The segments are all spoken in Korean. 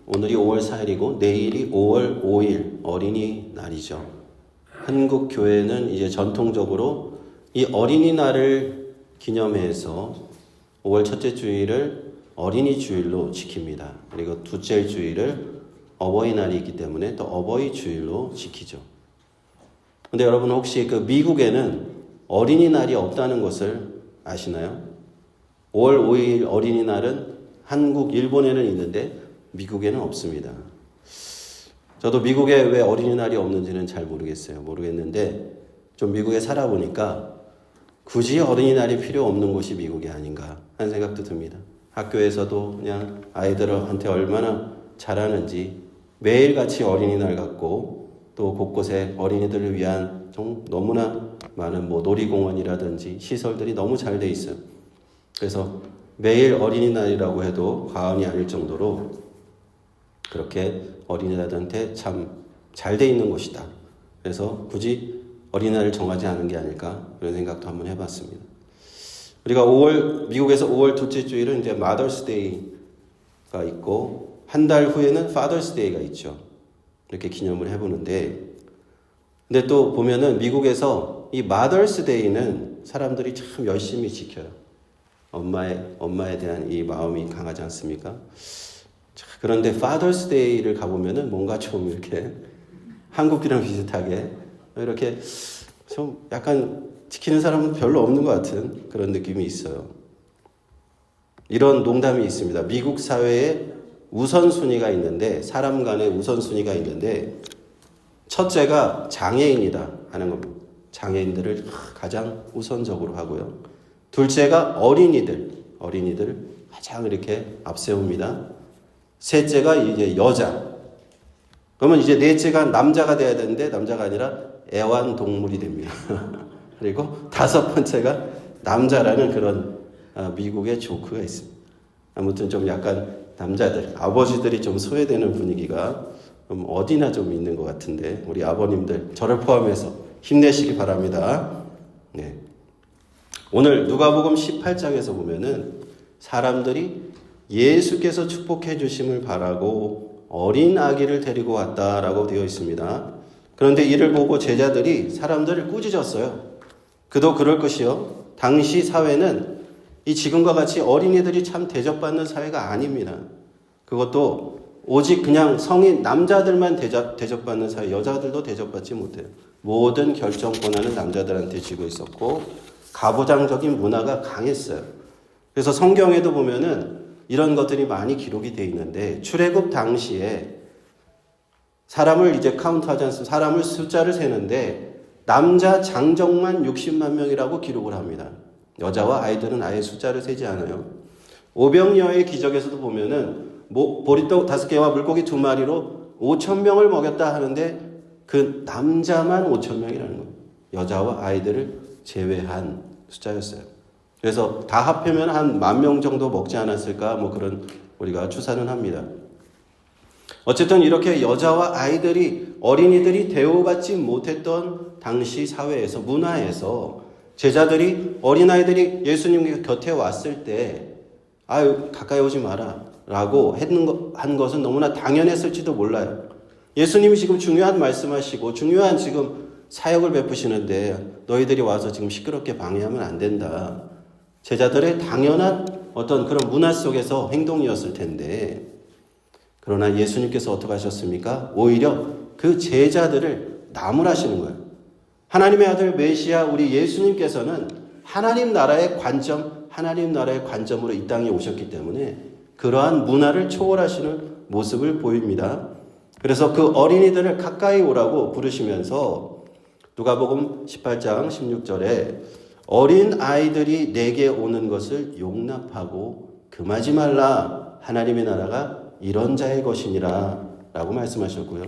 오늘이 5월 4일이고 내일이 5월 5일 어린이날이죠. 한국 교회는 이제 전통적으로 이 어린이날을 기념해서 5월 첫째 주일을 어린이 주일로 지킵니다. 그리고 둘째 주일을 어버이날이 있기 때문에 또 어버이 주일로 지키죠. 근데 여러분 혹시 그 미국에는 어린이날이 없다는 것을 아시나요? 5월 5일 어린이날은 한국, 일본에는 있는데 미국에는 없습니다. 저도 미국에 왜 어린이날이 없는지는 잘 모르겠는데 좀 미국에 살아보니까 굳이 어린이날이 필요 없는 곳이 미국이 아닌가 하는 생각도 듭니다. 학교에서도 그냥 아이들한테 얼마나 잘하는지 매일같이 어린이날 같고 또 곳곳에 어린이들을 위한 너무나 많은 놀이공원이라든지 시설들이 너무 잘 돼 있어요. 그래서 매일 어린이날이라고 해도 과언이 아닐 정도로 그렇게 어린이들한테 참 잘 돼 있는 곳이다. 그래서 굳이 어린이날을 정하지 않은 게 아닐까 그런 생각도 한번 해봤습니다. 우리가 미국에서 5월 둘째 주일은 이제 Mother's Day가 있고 한 달 후에는 Father's Day가 있죠. 이렇게 기념을 해보는데 근데 또 보면은 미국에서 이 Mother's Day는 사람들이 참 열심히 지켜요. 엄마에 대한 이 마음이 강하지 않습니까? 그런데 Father's Day를 가보면은 뭔가 좀 이렇게 한국이랑 비슷하게 이렇게 좀 약간 지키는 사람은 별로 없는 것 같은 그런 느낌이 있어요. 이런 농담이 있습니다. 미국 사회에 우선순위가 있는데 사람 간의 우선순위가 있는데 첫째가 장애인이다 하는 겁니다. 장애인들을 가장 우선적으로 하고요. 둘째가 어린이들 가장 이렇게 앞세웁니다. 셋째가 이제 여자. 그러면 이제 넷째가 남자가 돼야 되는데 남자가 아니라 애완동물이 됩니다. 그리고 다섯 번째가 남자라는 그런 미국의 조크가 있습니다. 아무튼 좀 약간 남자들, 아버지들이 좀 소외되는 분위기가 어디나 좀 있는 것 같은데 우리 아버님들 저를 포함해서 힘내시기 바랍니다. 네. 오늘 누가복음 18장에서 보면은 사람들이 예수께서 축복해 주심을 바라고 어린 아기를 데리고 왔다라고 되어 있습니다. 그런데 이를 보고 제자들이 사람들을 꾸짖었어요. 그도 그럴 것이요. 당시 사회는 이 지금과 같이 어린이들이 참 대접받는 사회가 아닙니다. 그것도 오직 그냥 성인 남자들만 대접받는 사회, 여자들도 대접받지 못해요. 모든 결정 권한은 남자들한테 쥐고 있었고 가부장적인 문화가 강했어요. 그래서 성경에도 보면은 이런 것들이 많이 기록이 되어 있는데 출애굽 당시에 사람을 이제 카운트하지 않습니다. 사람을 숫자를 세는데 남자 장정만 60만 명이라고 기록을 합니다. 여자와 아이들은 아예 숫자를 세지 않아요. 오병이어의 기적에서도 보면은 보리떡 5개와 물고기 2마리로 5,000명을 먹였다 하는데 그 남자만 5,000명이라는 거예요. 여자와 아이들을 제외한 숫자였어요. 그래서 다 합하면 한 10,000명 정도 먹지 않았을까 그런 우리가 추산은 합니다. 어쨌든 이렇게 여자와 어린이들이 대우받지 못했던 당시 사회에서 문화에서 제자들이 어린아이들이 예수님 곁에 왔을 때 가까이 오지 마라 라고 한 것은 너무나 당연했을지도 몰라요. 예수님이 지금 중요한 말씀하시고 중요한 지금 사역을 베푸시는데 너희들이 와서 지금 시끄럽게 방해하면 안 된다. 제자들의 당연한 어떤 그런 문화 속에서 행동이었을 텐데 그러나 예수님께서 어떻게 하셨습니까? 오히려 그 제자들을 나무라시는 거예요. 하나님의 아들 메시아 우리 예수님께서는 하나님 나라의 관점으로 이 땅에 오셨기 때문에 그러한 문화를 초월하시는 모습을 보입니다. 그래서 그 어린이들을 가까이 오라고 부르시면서 누가복음 18장 16절에 어린 아이들이 내게 오는 것을 용납하고 금하지 말라. 하나님의 나라가 이런 자의 것이니라 라고 말씀하셨고요.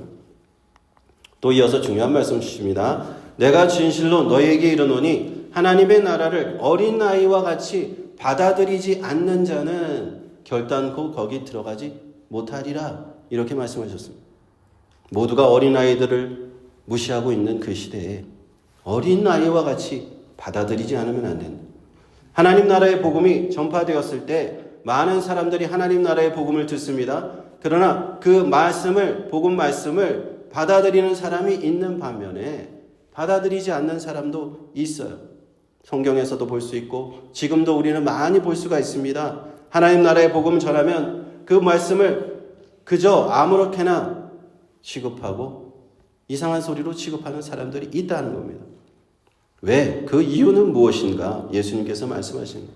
또 이어서 중요한 말씀 주십니다. 내가 진실로 너희에게 이르노니 하나님의 나라를 어린 아이와 같이 받아들이지 않는 자는 결단코 거기 들어가지 못하리라. 이렇게 말씀하셨습니다. 모두가 어린아이들을 무시하고 있는 그 시대에 어린아이와 같이 받아들이지 않으면 안 된다. 하나님 나라의 복음이 전파되었을 때 많은 사람들이 하나님 나라의 복음을 듣습니다. 그러나 그 말씀을, 복음 말씀을 받아들이는 사람이 있는 반면에 받아들이지 않는 사람도 있어요. 성경에서도 볼 수 있고 지금도 우리는 많이 볼 수가 있습니다. 하나님 나라의 복음을 전하면 그 말씀을 그저 아무렇게나 취급하고 이상한 소리로 취급하는 사람들이 있다는 겁니다. 왜? 그 이유는 무엇인가? 예수님께서 말씀하신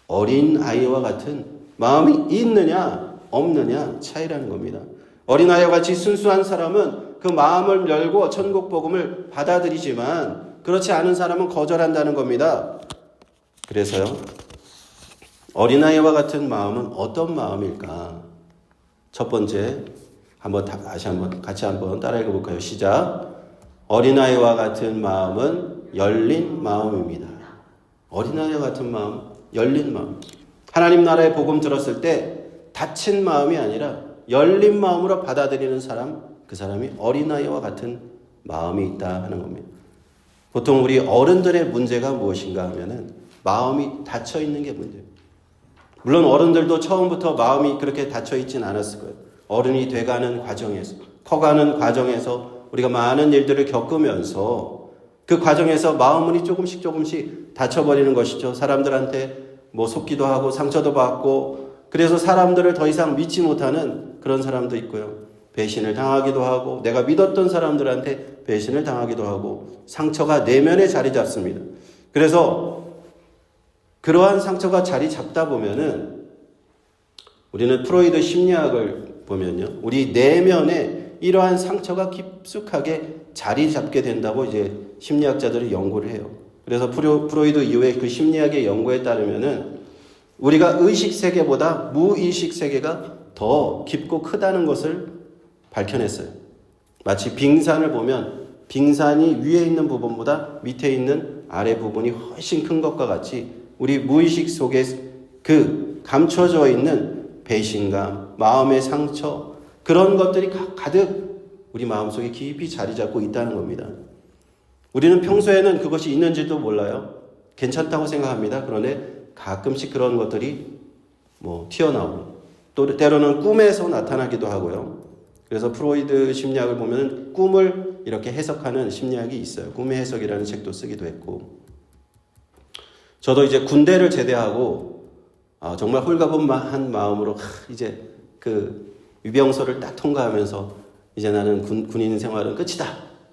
어린 아이와 같은 마음이 있느냐 없느냐 차이라는 겁니다. 어린 아이와 같이 순수한 사람은 그 마음을 열고 천국 복음을 받아들이지만 그렇지 않은 사람은 거절한다는 겁니다. 그래서요, 어린아이와 같은 마음은 어떤 마음일까? 첫 번째, 같이 한번 따라 읽어볼까요? 시작. 어린아이와 같은 마음은 열린 마음입니다. 어린아이와 같은 마음, 열린 마음. 하나님 나라의 복음 들었을 때 닫힌 마음이 아니라 열린 마음으로 받아들이는 사람, 그 사람이 어린아이와 같은 마음이 있다 하는 겁니다. 보통 우리 어른들의 문제가 무엇인가 하면은 마음이 닫혀 있는 게 문제예요. 물론 어른들도 처음부터 마음이 그렇게 닫혀 있진 않았을 거예요. 어른이 돼가는 과정에서, 커가는 과정에서 우리가 많은 일들을 겪으면서 그 과정에서 마음문이 조금씩 닫혀버리는 것이죠. 사람들한테 속기도 하고 상처도 받고 그래서 사람들을 더 이상 믿지 못하는 그런 사람도 있고요. 배신을 당하기도 하고 내가 믿었던 사람들한테 배신을 당하기도 하고 상처가 내면에 자리 잡습니다. 그래서 그러한 상처가 자리 잡다 보면은 우리는 프로이드 심리학을 보면요. 우리 내면에 이러한 상처가 깊숙하게 자리 잡게 된다고 이제 심리학자들이 연구를 해요. 그래서 프로이드 이후에 그 심리학의 연구에 따르면은 우리가 의식 세계보다 무의식 세계가 더 깊고 크다는 것을 밝혀냈어요. 마치 빙산을 보면 빙산이 위에 있는 부분보다 밑에 있는 아래 부분이 훨씬 큰 것과 같이 우리 무의식 속에 그 감춰져 있는 배신감, 마음의 상처 그런 것들이 가득 우리 마음속에 깊이 자리 잡고 있다는 겁니다. 우리는 평소에는 그것이 있는지도 몰라요. 괜찮다고 생각합니다. 그런데 가끔씩 그런 것들이 튀어나오고 또 때로는 꿈에서 나타나기도 하고요. 그래서 프로이드 심리학을 보면 꿈을 이렇게 해석하는 심리학이 있어요. 꿈의 해석이라는 책도 쓰기도 했고 저도 이제 군대를 제대하고 정말 홀가분한 마음으로 이제 그 위병소를 딱 통과하면서 이제 나는 군인 생활은 끝이다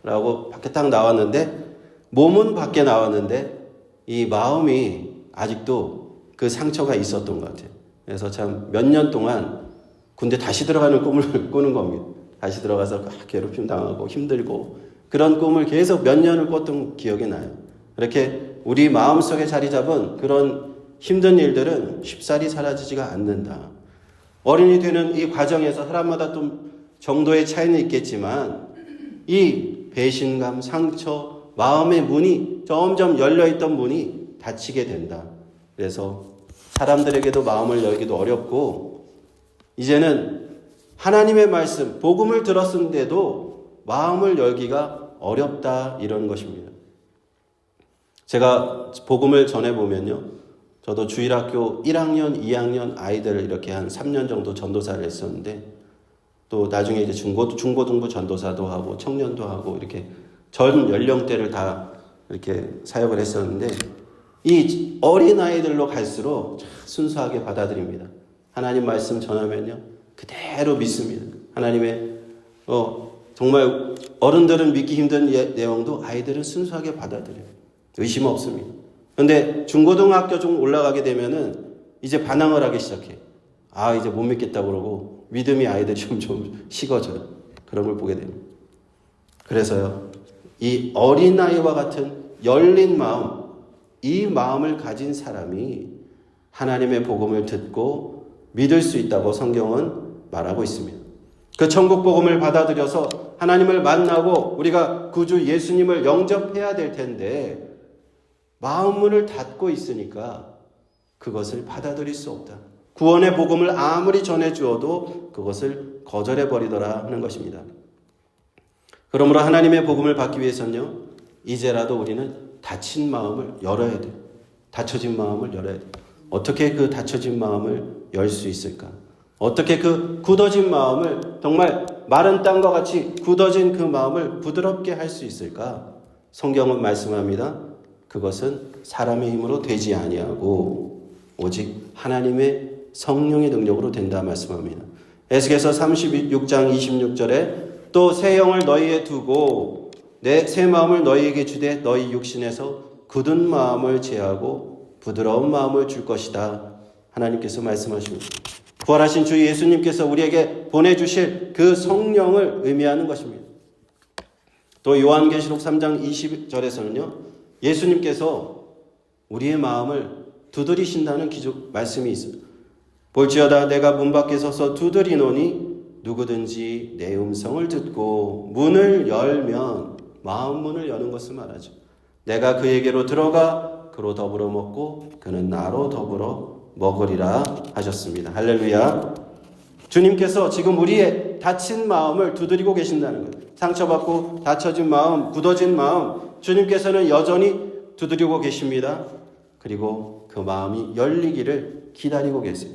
라고 밖에 딱 나왔는데 몸은 밖에 나왔는데 이 마음이 아직도 그 상처가 있었던 것 같아요. 그래서 참 몇 년 동안 군대 다시 들어가는 꿈을 꾸는 겁니다. 다시 들어가서 괴롭힘 당하고 힘들고 그런 꿈을 계속 몇 년을 꿨던 기억이 나요. 이렇게 우리 마음속에 자리 잡은 그런 힘든 일들은 쉽사리 사라지지가 않는다. 어린이 되는 이 과정에서 사람마다 좀 정도의 차이는 있겠지만 이 배신감, 상처, 마음의 문이 점점 열려있던 문이 닫히게 된다. 그래서 사람들에게도 마음을 열기도 어렵고 이제는 하나님의 말씀, 복음을 들었는데도 마음을 열기가 어렵다 이런 것입니다. 제가 복음을 전해보면요. 저도 주일학교 1학년, 2학년 아이들을 이렇게 한 3년 정도 전도사를 했었는데 또 나중에 이제 중고등부 전도사도 하고 청년도 하고 이렇게 전 연령대를 다 이렇게 사역을 했었는데 이 어린아이들로 갈수록 순수하게 받아들입니다. 하나님 말씀 전하면요. 그대로 믿습니다. 하나님의 정말 어른들은 믿기 힘든 내용도 아이들은 순수하게 받아들여요. 의심 없습니다. 그런데 중고등학교 좀 올라가게 되면은 이제 반항을 하기 시작해. 이제 못 믿겠다 그러고 믿음이 아이들이 좀 식어져요. 그런 걸 보게 됩니다. 그래서요. 이 어린아이와 같은 열린 마음, 이 마음을 가진 사람이 하나님의 복음을 듣고 믿을 수 있다고 성경은 말하고 있습니다. 그 천국 복음을 받아들여서 하나님을 만나고 우리가 구주 예수님을 영접해야 될 텐데 마음문을 닫고 있으니까 그것을 받아들일 수 없다. 구원의 복음을 아무리 전해주어도 그것을 거절해버리더라 하는 것입니다. 그러므로 하나님의 복음을 받기 위해서는요. 이제라도 우리는 닫힌 마음을 열어야 돼요. 닫혀진 마음을 열어야 돼요. 어떻게 그 닫혀진 마음을 열 수 있을까? 어떻게 그 굳어진 마음을 정말 마른 땅과 같이 굳어진 그 마음을 부드럽게 할 수 있을까? 성경은 말씀합니다. 그것은 사람의 힘으로 되지 아니하고 오직 하나님의 성령의 능력으로 된다 말씀합니다. 에스겔서 36장 26절에 또 새 영을 너희에 두고 내 새 마음을 너희에게 주되 너희 육신에서 굳은 마음을 제하고 부드러운 마음을 줄 것이다. 하나님께서 말씀하십니다. 부활하신 주 예수님께서 우리에게 보내주실 그 성령을 의미하는 것입니다. 또 요한계시록 3장 20절에서는요. 예수님께서 우리의 마음을 두드리신다는 말씀이 있습니다. 볼지어다 내가 문 밖에 서서 두드리노니 누구든지 내 음성을 듣고 문을 열면 마음 문을 여는 것을 말하죠. 내가 그에게로 들어가 그로 더불어 먹고 그는 나로 더불어 먹으리라 하셨습니다. 할렐루야. 주님께서 지금 우리의 다친 마음을 두드리고 계신다는 거예요. 상처받고 다쳐진 마음, 굳어진 마음 주님께서는 여전히 두드리고 계십니다. 그리고 그 마음이 열리기를 기다리고 계세요.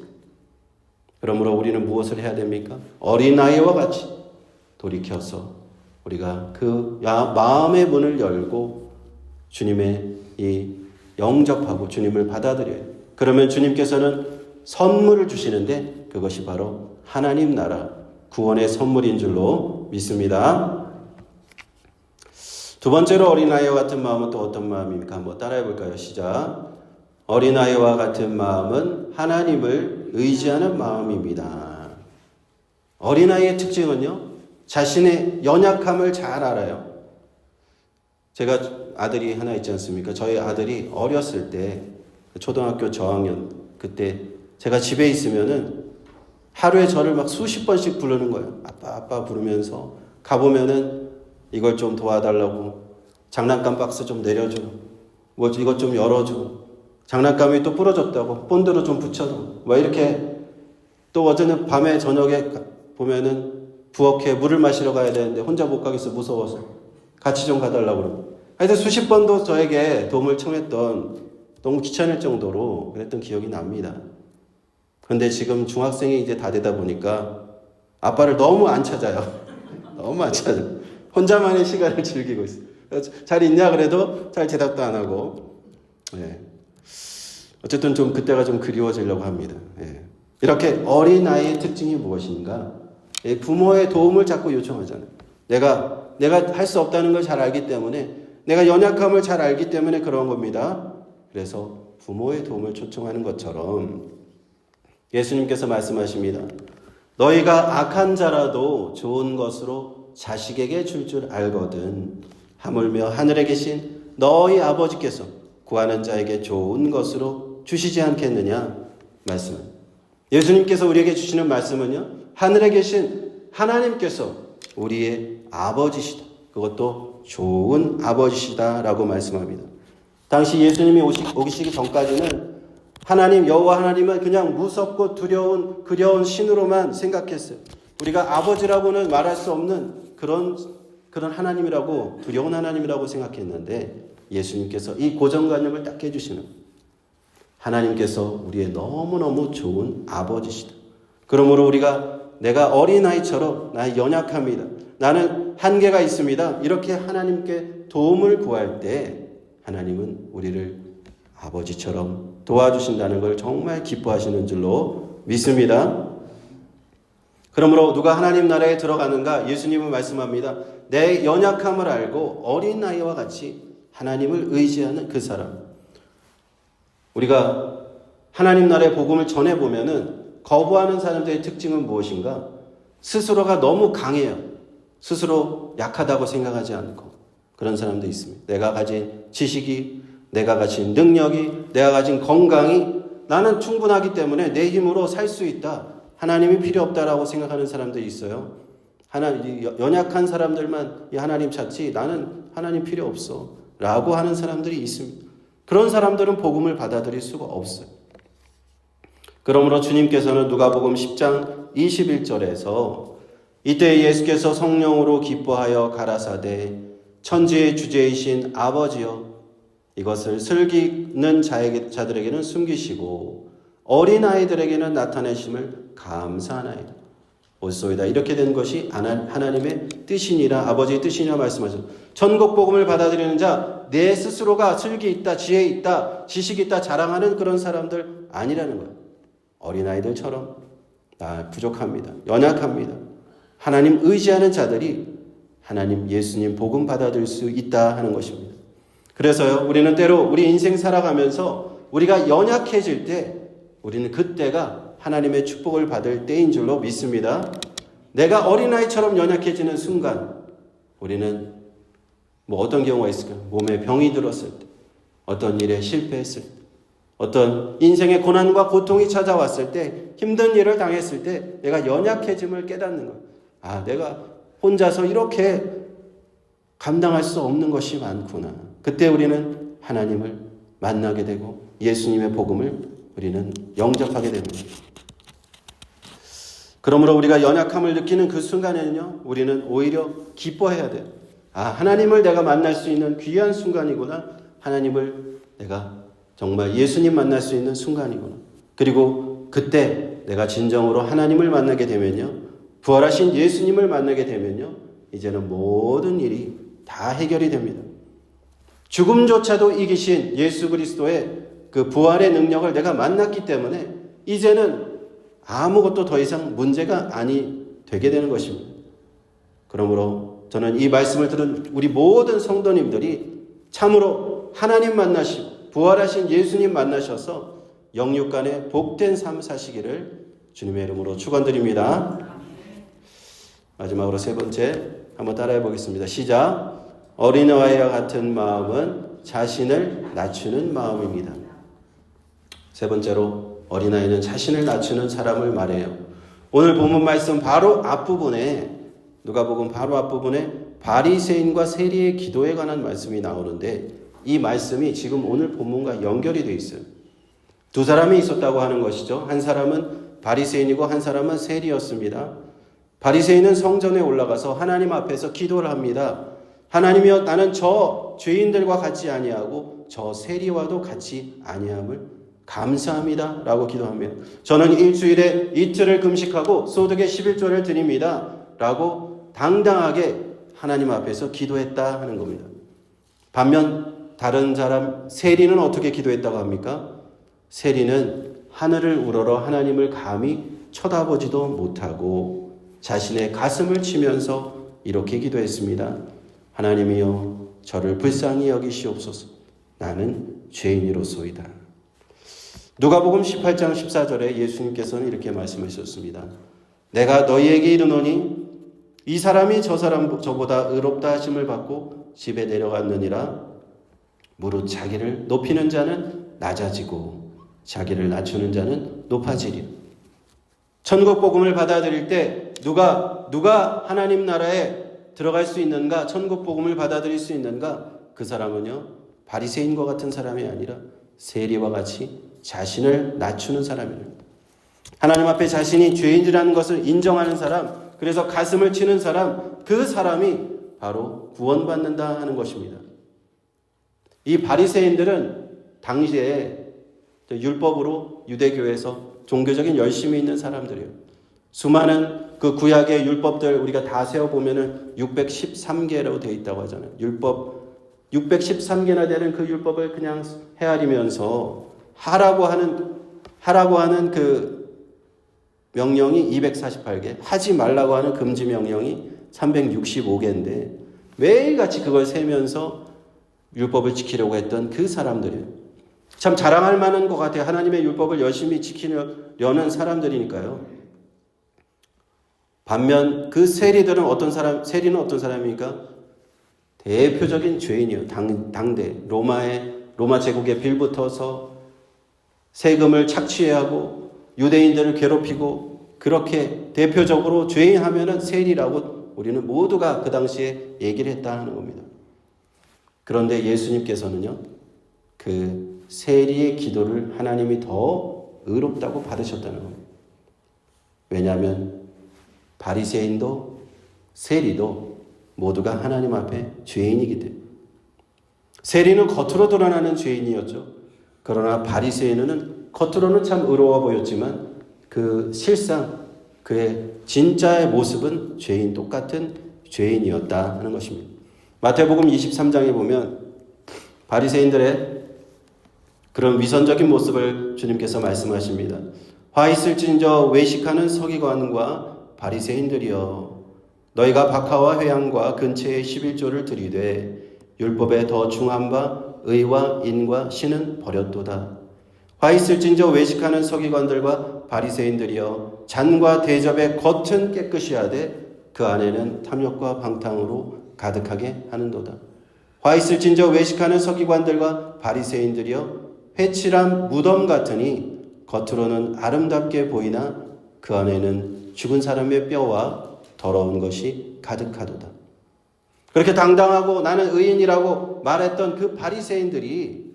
그러므로 우리는 무엇을 해야 됩니까? 어린아이와 같이 돌이켜서 우리가 그 마음의 문을 열고 주님의 영접하고 주님을 받아들여요. 그러면 주님께서는 선물을 주시는데 그것이 바로 하나님 나라 구원의 선물인 줄로 믿습니다. 두 번째로 어린아이와 같은 마음은 또 어떤 마음입니까? 한번 따라해 볼까요? 시작. 어린아이와 같은 마음은 하나님을 의지하는 마음입니다. 어린아이의 특징은요. 자신의 연약함을 잘 알아요. 제가 아들이 하나 있지 않습니까? 저희 아들이 어렸을 때 초등학교 저학년 그때 제가 집에 있으면은 하루에 저를 막 수십 번씩 부르는 거예요. 아빠 아빠 부르면서 가보면은 이걸 좀 도와달라고 장난감 박스 좀 내려줘. 뭐 이것 좀 열어줘. 장난감이 또 부러졌다고 본드로 좀 붙여줘. 뭐 이렇게 또 어제는 밤에 저녁에 보면은 부엌에 물을 마시러 가야 되는데 혼자 못 가겠어 무서워서 같이 좀 가달라고 그러고. 하여튼 수십 번도 저에게 도움을 청했던 너무 귀찮을 정도로 그랬던 기억이 납니다. 그런데 지금 중학생이 이제 다 되다 보니까 아빠를 너무 안 찾아요. 너무 안 찾아요. 혼자만의 시간을 즐기고 있어요. 잘 있냐 그래도 잘 대답도 안 하고. 예. 어쨌든 좀 그때가 좀 그리워지려고 합니다. 예. 이렇게 어린아이의 특징이 무엇인가? 예. 부모의 도움을 자꾸 요청하잖아요. 내가 할 수 없다는 걸 잘 알기 때문에 내가 연약함을 잘 알기 때문에 그런 겁니다. 그래서 부모의 도움을 초청하는 것처럼 예수님께서 말씀하십니다. 너희가 악한 자라도 좋은 것으로 자식에게 줄 줄 알거든 하물며 하늘에 계신 너희 아버지께서 구하는 자에게 좋은 것으로 주시지 않겠느냐 말씀은. 예수님께서 우리에게 주시는 말씀은요. 하늘에 계신 하나님께서 우리의 아버지시다. 그것도 좋은 아버지시다라고 말씀합니다. 당시 예수님이 오시기 전까지는 하나님 여호와 하나님은 그냥 무섭고 두려운 그려운 신으로만 생각했어요. 우리가 아버지라고는 말할 수 없는 그런 하나님이라고 두려운 하나님이라고 생각했는데 예수님께서 이 고정관념을 딱 해주시는 하나님께서 우리의 너무너무 좋은 아버지시다. 그러므로 내가 어린아이처럼 나의 연약합니다. 나는 한계가 있습니다. 이렇게 하나님께 도움을 구할 때 하나님은 우리를 아버지처럼 도와주신다는 걸 정말 기뻐하시는 줄로 믿습니다. 그러므로 누가 하나님 나라에 들어가는가? 예수님은 말씀합니다. 내 연약함을 알고 어린아이와 같이 하나님을 의지하는 그 사람. 우리가 하나님 나라의 복음을 전해보면은 거부하는 사람들의 특징은 무엇인가? 스스로가 너무 강해요. 스스로 약하다고 생각하지 않고 그런 사람도 있습니다. 내가 가진 지식이, 내가 가진 능력이, 내가 가진 건강이 나는 충분하기 때문에 내 힘으로 살 수 있다. 하나님이 필요 없다라고 생각하는 사람들이 있어요. 연약한 사람들만 하나님 찾지 나는 하나님 필요 없어 라고 하는 사람들이 있습니다. 그런 사람들은 복음을 받아들일 수가 없어요. 그러므로 주님께서는 누가복음 10장 21절에서 이때 예수께서 성령으로 기뻐하여 가라사대 천지의 주제이신 아버지여 이것을 슬기는 자들에게는 숨기시고 어린아이들에게는 나타내심을 감사하나이다. 옳소이다. 이렇게 된 것이 하나님의 뜻이니라, 아버지의 뜻이니라 말씀하셨습니다. 전국 복음을 받아들이는 자, 내 스스로가 슬기 있다, 지혜 있다, 지식 있다 자랑하는 그런 사람들 아니라는 거예요. 어린아이들처럼 나 부족합니다. 연약합니다. 하나님 의지하는 자들이 하나님 예수님 복음 받아들일 수 있다 하는 것입니다. 그래서요, 우리는 때로 우리 인생 살아가면서 우리가 연약해질 때 우리는 그때가 하나님의 축복을 받을 때인 줄로 믿습니다. 내가 어린아이처럼 연약해지는 순간 우리는 어떤 경우가 있을까요? 몸에 병이 들었을 때, 어떤 일에 실패했을 때, 어떤 인생의 고난과 고통이 찾아왔을 때, 힘든 일을 당했을 때 내가 연약해짐을 깨닫는 거예요. 아, 내가 혼자서 이렇게 감당할 수 없는 것이 많구나. 그때 우리는 하나님을 만나게 되고 예수님의 복음을 우리는 영접하게 됩니다. 그러므로 우리가 연약함을 느끼는 그 순간에는요, 우리는 오히려 기뻐해야 돼요. 아, 하나님을 내가 만날 수 있는 귀한 순간이구나. 하나님을 내가 정말 예수님 만날 수 있는 순간이구나. 그리고 그때 내가 진정으로 하나님을 만나게 되면요, 부활하신 예수님을 만나게 되면요, 이제는 모든 일이 다 해결이 됩니다. 죽음조차도 이기신 예수 그리스도의 그 부활의 능력을 내가 만났기 때문에 이제는 아무것도 더 이상 문제가 아니 되게 되는 것입니다. 그러므로 저는 이 말씀을 들은 우리 모든 성도님들이 참으로 하나님 만나시고 부활하신 예수님 만나셔서 영육간에 복된 삶 사시기를 주님의 이름으로 축원드립니다. 마지막으로 세 번째 한번 따라해 보겠습니다. 시작. 어린아이와 같은 마음은 자신을 낮추는 마음입니다. 세 번째로 어린아이는 자신을 낮추는 사람을 말해요. 오늘 본문 말씀 바로 앞부분에, 누가복음 바로 앞부분에 바리새인과 세리의 기도에 관한 말씀이 나오는데 이 말씀이 지금 오늘 본문과 연결이 되어 있어요. 두 사람이 있었다고 하는 것이죠. 한 사람은 바리새인이고 한 사람은 세리였습니다. 바리새인은 성전에 올라가서 하나님 앞에서 기도를 합니다. 하나님이여, 나는 저 죄인들과 같이 아니하고 저 세리와도 같이 아니함을 감사합니다 라고 기도합니다. 저는 일주일에 이틀을 금식하고 소득의 11조를 드립니다 라고 당당하게 하나님 앞에서 기도했다 하는 겁니다. 반면 다른 사람 세리는 어떻게 기도했다고 합니까? 세리는 하늘을 우러러 하나님을 감히 쳐다보지도 못하고 자신의 가슴을 치면서 이렇게 기도했습니다. 하나님이여, 저를 불쌍히 여기시옵소서. 나는 죄인이로소이다. 누가복음 18장 14절에 예수님께서는 이렇게 말씀하셨습니다. 내가 너희에게 이르노니 이 사람이 저보다 의롭다 하심을 받고 집에 내려갔느니라. 무릇 자기를 높이는 자는 낮아지고 자기를 낮추는 자는 높아지리라. 천국 복음을 받아들일 때 누가 하나님 나라에 들어갈 수 있는가, 천국 복음을 받아들일 수 있는가? 그 사람은요, 바리새인과 같은 사람이 아니라 세리와 같이 자신을 낮추는 사람입니다. 하나님 앞에 자신이 죄인이라는 것을 인정하는 사람, 그래서 가슴을 치는 사람, 그 사람이 바로 구원받는다 하는 것입니다. 이 바리새인들은 당시에 율법으로 유대교에서 종교적인 열심이 있는 사람들이에요. 수많은 그 구약의 율법들 우리가 다 세어보면은 613개로 되어 있다고 하잖아요. 율법 613개나 되는 그 율법을 그냥 헤아리면서 하라고 하는 그 명령이 248개, 하지 말라고 하는 금지 명령이 365개인데 매일같이 그걸 세면서 율법을 지키려고 했던 그 사람들이에요. 참 자랑할 만한 것 같아요. 하나님의 율법을 열심히 지키려는 사람들이니까요. 반면 그 세리는 어떤 사람입니까? 대표적인 죄인이에요. 당대 로마 제국에 빌붙어서 세금을 착취하고 유대인들을 괴롭히고 그렇게 대표적으로 죄인 하면은 세리라고 우리는 모두가 그 당시에 얘기를 했다는 겁니다. 그런데 예수님께서는요, 그 세리의 기도를 하나님이 더 의롭다고 받으셨다는 겁니다. 왜냐하면 바리새인도 세리도 모두가 하나님 앞에 죄인이기 때문에. 세리는 겉으로 드러나는 죄인이었죠. 그러나 바리새인은 겉으로는 참 의로워 보였지만 그 실상 그의 진짜의 모습은 죄인, 똑같은 죄인이었다 하는 것입니다. 마태복음 23장에 보면 바리새인들의 그런 위선적인 모습을 주님께서 말씀하십니다. 화 있을진저 외식하는 서기관과 바리새인들이여, 너희가 박하와 회향과 근처에 11조를 들이되 율법에 더 중한 바 의와 인과 신은 버렸도다. 화 있을진저 외식하는 서기관들과 바리새인들이여, 잔과 대접의 겉은 깨끗이 하되 그 안에는 탐욕과 방탕으로 가득하게 하는도다. 화 있을진저 외식하는 서기관들과 바리새인들이여, 회칠한 무덤 같으니 겉으로는 아름답게 보이나 그 안에는 죽은 사람의 뼈와 더러운 것이 가득하도다. 그렇게 당당하고 나는 의인이라고 말했던 그 바리새인들이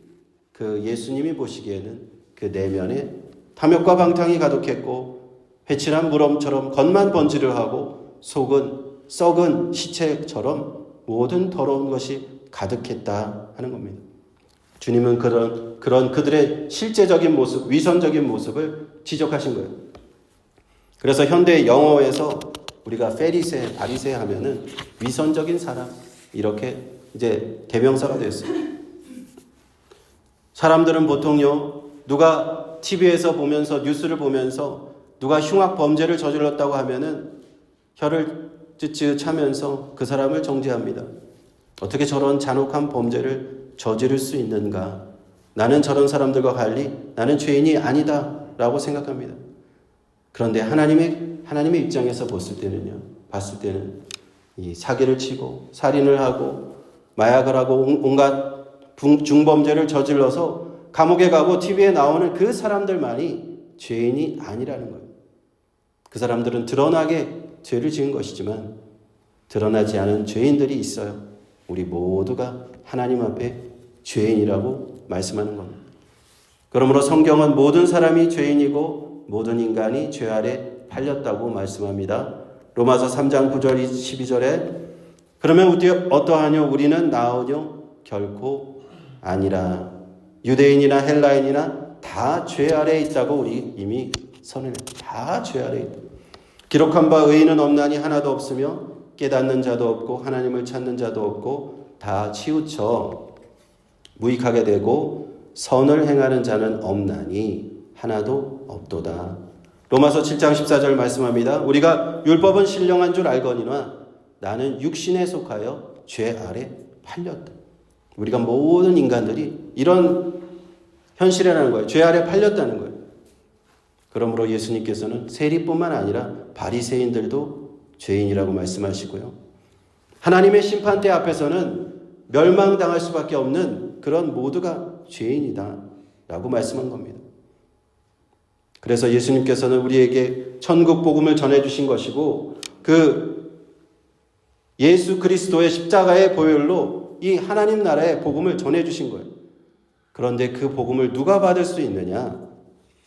그 예수님이 보시기에는 그 내면에 탐욕과 방탕이 가득했고 회칠한 무덤처럼 겉만 번지르하고 속은 썩은 시체처럼 모든 더러운 것이 가득했다 하는 겁니다. 주님은 그런 그들의 실제적인 모습, 위선적인 모습을 지적하신 거예요. 그래서 현대 영어에서 우리가 페리새, 바리새 하면은 위선적인 사람, 이렇게 이제 대명사가 됐어요. 사람들은 보통요, 누가 TV에서 보면서, 뉴스를 보면서 누가 흉악 범죄를 저질렀다고 하면은 혀를 ጭጭ 차면서 그 사람을 정죄합니다. 어떻게 저런 잔혹한 범죄를 저지를 수 있는가? 나는 저런 사람들과 달리 나는 죄인이 아니다 라고 생각합니다. 그런데 하나님의 입장에서 봤을 때는 이 사기를 치고 살인을 하고 마약을 하고 온갖 중범죄를 저질러서 감옥에 가고 TV에 나오는 그 사람들만이 죄인이 아니라는 거예요. 그 사람들은 드러나게 죄를 지은 것이지만 드러나지 않은 죄인들이 있어요. 우리 모두가 하나님 앞에 죄인이라고 말씀하는 겁니다. 그러므로 성경은 모든 사람이 죄인이고 모든 인간이 죄 아래 팔렸다고 말씀합니다. 로마서 3장 9절 12절에 그러면 어떠하뇨? 우리는 나으뇨? 결코 아니라. 유대인이나 헬라인이나 다 죄 아래에 있다고 우리 이미 선을 다 죄 아래에 있다. 기록한 바 의인은 없나니 하나도 없으며 깨닫는 자도 없고 하나님을 찾는 자도 없고 다 치우쳐 무익하게 되고 선을 행하는 자는 없나니 하나도 없도다. 로마서 7장 14절 말씀합니다. 우리가 율법은 신령한 줄 알거니와 나는 육신에 속하여 죄 아래 팔렸다. 우리가 모든 인간들이 이런 현실이라는 거예요. 죄 아래 팔렸다는 거예요. 그러므로 예수님께서는 세리뿐만 아니라 바리새인들도 죄인이라고 말씀하시고요. 하나님의 심판대 앞에서는 멸망당할 수밖에 없는 그런 모두가 죄인이다 라고 말씀한 겁니다. 그래서 예수님께서는 우리에게 천국 복음을 전해주신 것이고 그 예수 그리스도의 십자가의 보혈로 이 하나님 나라의 복음을 전해주신 거예요. 그런데 그 복음을 누가 받을 수 있느냐?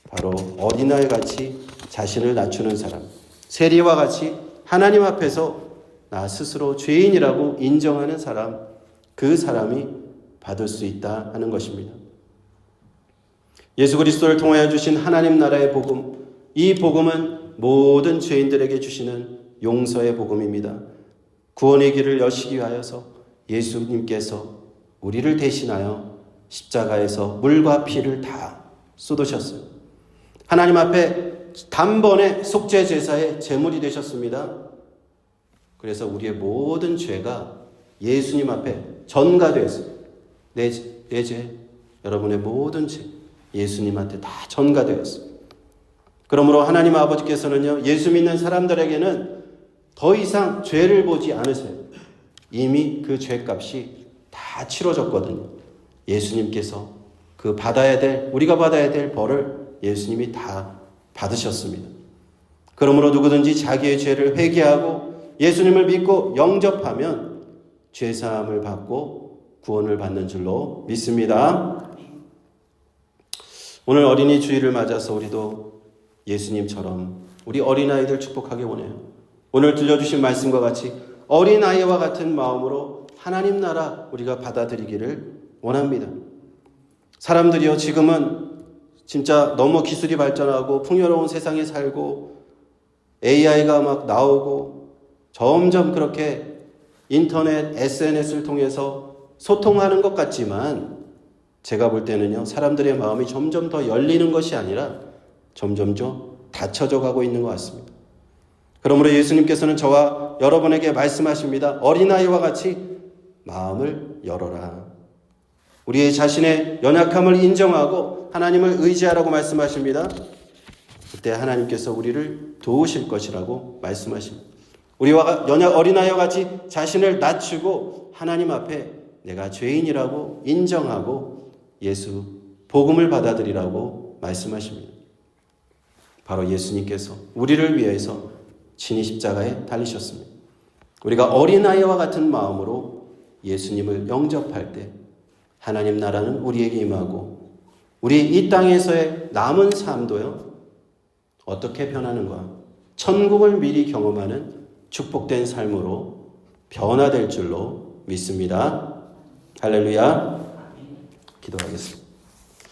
바로 어린아이 같이 자신을 낮추는 사람, 세리와 같이 하나님 앞에서 나 스스로 죄인이라고 인정하는 사람, 그 사람이 받을 수 있다 하는 것입니다. 예수 그리스도를 통하여 주신 하나님 나라의 복음, 이 복음은 모든 죄인들에게 주시는 용서의 복음입니다. 구원의 길을 여시기 위하여서 예수님께서 우리를 대신하여 십자가에서 물과 피를 다 쏟으셨어요. 하나님 앞에 단번에 속죄 제사의 제물이 되셨습니다. 그래서 우리의 모든 죄가 예수님 앞에 전가되었어요. 내 죄, 여러분의 모든 죄 예수님한테 다 전가되었어요. 그러므로 하나님 아버지께서는요, 예수 믿는 사람들에게는 더 이상 죄를 보지 않으세요. 이미 그 죄값이 다 치러졌거든요. 예수님께서 우리가 받아야 될 벌을 예수님이 다 받으셨습니다. 그러므로 누구든지 자기의 죄를 회개하고 예수님을 믿고 영접하면 죄사함을 받고 구원을 받는 줄로 믿습니다. 오늘 어린이 주일을 맞아서 우리도 예수님처럼 우리 어린아이들 축복하기 원해요. 오늘 들려주신 말씀과 같이 어린아이와 같은 마음으로 하나님 나라 우리가 받아들이기를 원합니다. 사람들이요, 지금은 진짜 너무 기술이 발전하고 풍요로운 세상에 살고 AI가 막 나오고 점점 그렇게 인터넷, SNS를 통해서 소통하는 것 같지만 제가 볼 때는요, 사람들의 마음이 점점 더 열리는 것이 아니라 점점 더 닫혀져 가고 있는 것 같습니다. 그러므로 예수님께서는 저와 여러분에게 말씀하십니다. 어린아이와 같이 마음을 열어라. 우리의 자신의 연약함을 인정하고 하나님을 의지하라고 말씀하십니다. 그때 하나님께서 우리를 도우실 것이라고 말씀하십니다. 우리와 어린아이와 같이 자신을 낮추고 하나님 앞에 내가 죄인이라고 인정하고 예수 복음을 받아들이라고 말씀하십니다. 바로 예수님께서 우리를 위해서 친히 십자가에 달리셨습니다. 우리가 어린아이와 같은 마음으로 예수님을 영접할 때 하나님 나라는 우리에게 임하고 우리 이 땅에서의 남은 삶도요, 어떻게 변하는가? 천국을 미리 경험하는 축복된 삶으로 변화될 줄로 믿습니다. 할렐루야. 기도하겠습니다.